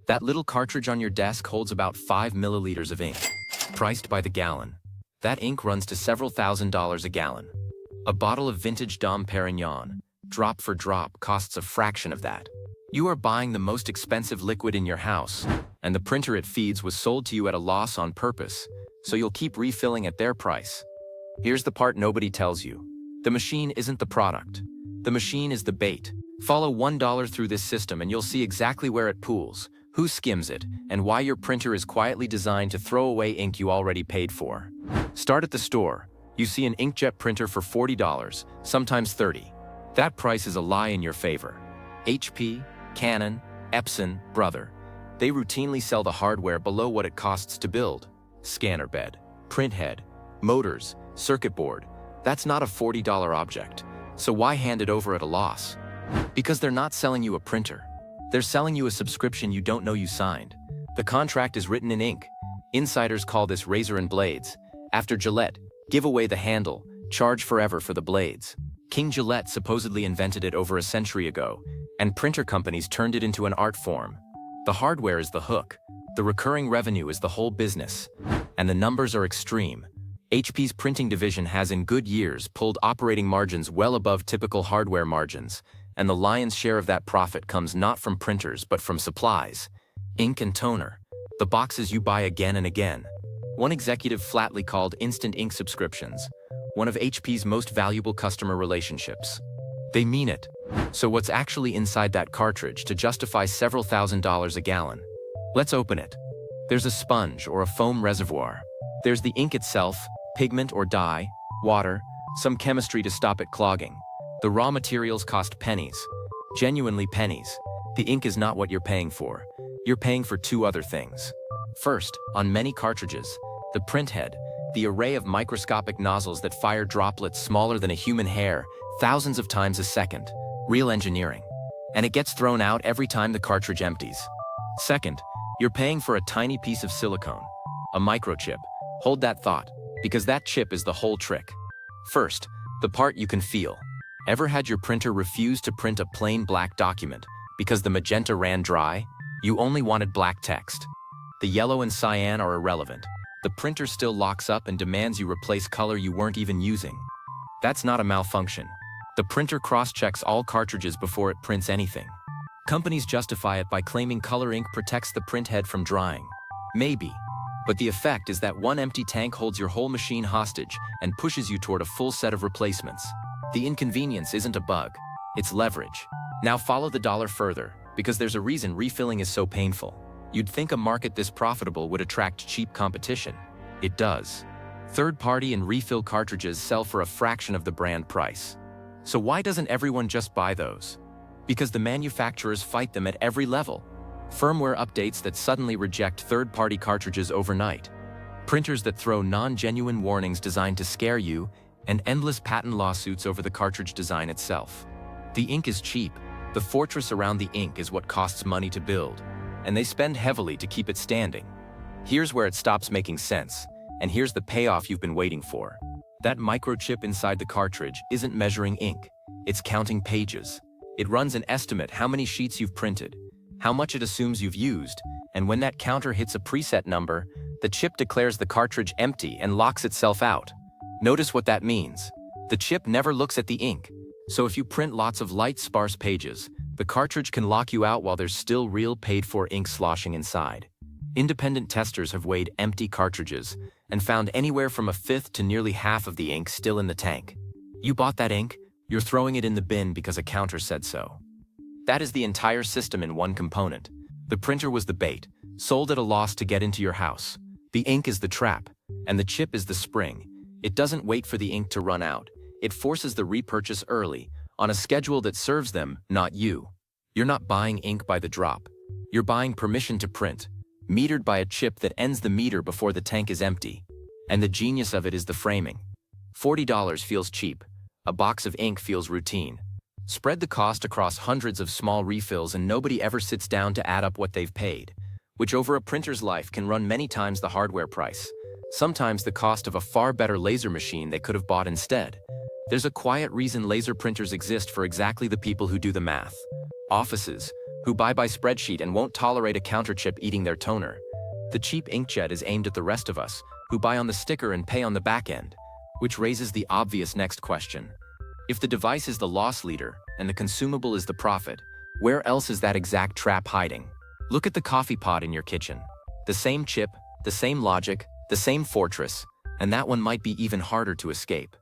That little cartridge on your desk holds about 5 milliliters of ink, priced by the gallon. That ink runs to several $1,000s a gallon. A bottle of vintage Dom Perignon, drop for drop, costs a fraction of that. You are buying the most expensive liquid in your house, and the printer it feeds was sold to you at a loss on purpose, so you'll keep refilling at their price. Here's the part nobody tells you. The machine isn't the product. The machine is the bait. Follow $1 through this system and you'll see exactly where it pools, who skims it, and why your printer is quietly designed to throw away ink you already paid for. Start at the store. You see an inkjet printer for $40, sometimes $30. That price is a lie in your favor. HP, Canon, Epson, brother. They routinely sell the hardware below what it costs to build. Scanner bed, print head, motors, circuit board. That's not a $40 object. So why hand it over at a loss? Because they're not selling you a printer. They're selling you a subscription you don't know you signed. The contract is written in ink. Insiders call this razor and blades. After Gillette, give away the handle, charge forever for the blades. King Gillette supposedly invented it over a century ago, and printer companies turned it into an art form. The hardware is the hook. The recurring revenue is the whole business. And the numbers are extreme. HP's printing division has in good years pulled operating margins well above typical hardware margins, and the lion's share of that profit comes not from printers but from supplies. Ink and toner. The boxes you buy again and again. One executive flatly called instant ink subscriptions one of HP's most valuable customer relationships. They mean it. So what's actually inside that cartridge to justify several $1,000s a gallon? Let's open it. There's a sponge or a foam reservoir. There's the ink itself, pigment or dye, water, some chemistry to stop it clogging. The raw materials cost pennies. Genuinely pennies. The ink is not what you're paying for. You're paying for two other things. First, on many cartridges, the print head, the array of microscopic nozzles that fire droplets smaller than a human hair thousands of times a second. Real engineering. And it gets thrown out every time the cartridge empties. Second, you're paying for a tiny piece of silicone, a microchip. Hold that thought, because that chip is the whole trick. First, the part you can feel. Ever had your printer refuse to print a plain black document because the magenta ran dry? You only wanted black text. The yellow and cyan are irrelevant. The printer still locks up and demands you replace color you weren't even using. That's not a malfunction. The printer cross-checks all cartridges before it prints anything. Companies justify it by claiming color ink protects the print head from drying. Maybe. But the effect is that one empty tank holds your whole machine hostage and pushes you toward a full set of replacements. The inconvenience isn't a bug, it's leverage. Now follow the dollar further, because there's a reason refilling is so painful. You'd think a market this profitable would attract cheap competition. It does. Third-party and refill cartridges sell for a fraction of the brand price. So why doesn't everyone just buy those? Because the manufacturers fight them at every level. Firmware updates that suddenly reject third-party cartridges overnight. Printers that throw non-genuine warnings designed to scare you, and endless patent lawsuits over the cartridge design itself. The ink is cheap. The fortress around the ink is what costs money to build, and they spend heavily to keep it standing. Here's where it stops making sense, and here's the payoff you've been waiting for. That microchip inside the cartridge isn't measuring ink. It's counting pages. It runs an estimate how many sheets you've printed, how much it assumes you've used, and when that counter hits a preset number, the chip declares the cartridge empty and locks itself out. Notice what that means. The chip never looks at the ink, so if you print lots of light, sparse pages, the cartridge can lock you out while there's still real paid-for ink sloshing inside. Independent testers have weighed empty cartridges and found anywhere from a fifth to nearly half of the ink still in the tank. You bought that ink, you're throwing it in the bin because a counter said so. That is the entire system in one component. The printer was the bait, sold at a loss to get into your house. The ink is the trap, and the chip is the spring. It doesn't wait for the ink to run out. It forces the repurchase early, on a schedule that serves them, not you. You're not buying ink by the drop. You're buying permission to print, metered by a chip that ends the meter before the tank is empty. And the genius of it is the framing. $40 feels cheap. A box of ink feels routine. Spread the cost across hundreds of small refills and nobody ever sits down to add up what they've paid, which over a printer's life can run many times the hardware price. Sometimes the cost of a far better laser machine they could have bought instead. There's a quiet reason laser printers exist for exactly the people who do the math. Offices, who buy by spreadsheet and won't tolerate a counterchip eating their toner. The cheap inkjet is aimed at the rest of us, who buy on the sticker and pay on the back end, which raises the obvious next question. If the device is the loss leader and the consumable is the profit, where else is that exact trap hiding? Look at the coffee pot in your kitchen. The same chip, the same logic, the same fortress, and that one might be even harder to escape.